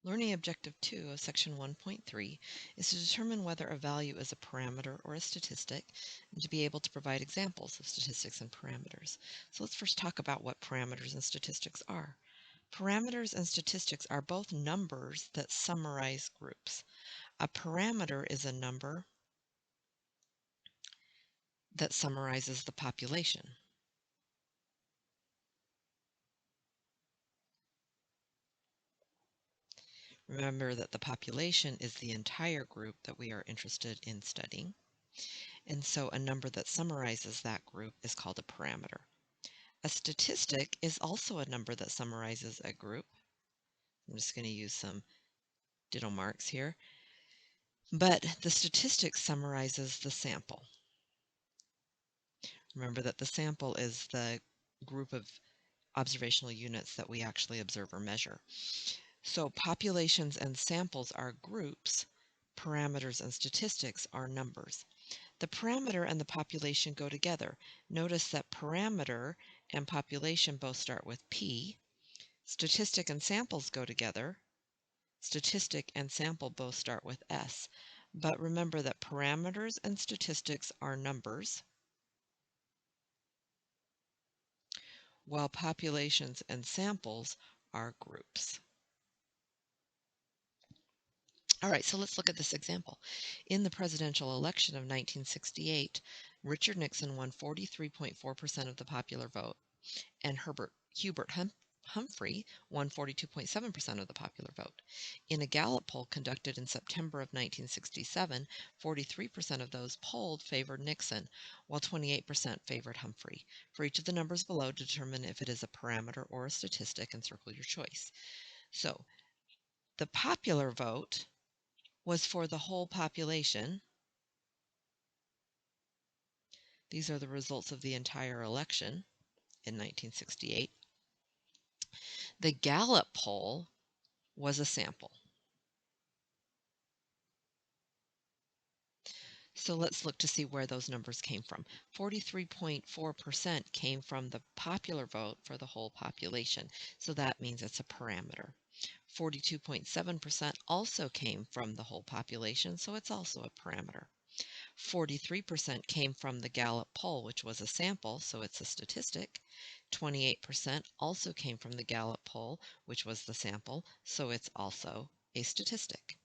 Learning Objective 2 of Section 1.3 is to determine whether a value is a parameter or a statistic, and to be able to provide examples of statistics and parameters. So let's first talk about what parameters and statistics are. Parameters and statistics are both numbers that summarize groups. A parameter is a number that summarizes the population. Remember that the population is the entire group that we are interested in studying. And so a number that summarizes that group is called a parameter. A statistic is also a number that summarizes a group. I'm just going to use some ditto marks here. But the statistic summarizes the sample. Remember that the sample is the group of observational units that we actually observe or measure. So populations and samples are groups, parameters and statistics are numbers. The parameter and the population go together. Notice that parameter and population both start with P. Statistic and samples go together. Statistic and sample both start with S. But remember that parameters and statistics are numbers, while populations and samples are groups. All right, so let's look at this example. In the presidential election of 1968, Richard Nixon won 43.4% of the popular vote, and Hubert Humphrey won 42.7% of the popular vote. In a Gallup poll conducted in September of 1967, 43% of those polled favored Nixon, while 28% favored Humphrey. For each of the numbers below, determine if it is a parameter or a statistic and circle your choice. So, the popular vote was for the whole population. These are the results of the entire election in 1968. The Gallup poll was a sample. So let's look to see where those numbers came from. 43.4% came from the popular vote for the whole population. So that means it's a parameter. 42.7% also came from the whole population, so it's also a parameter. 43% came from the Gallup poll, which was a sample, so it's a statistic. 28% also came from the Gallup poll, which was the sample, so it's also a statistic.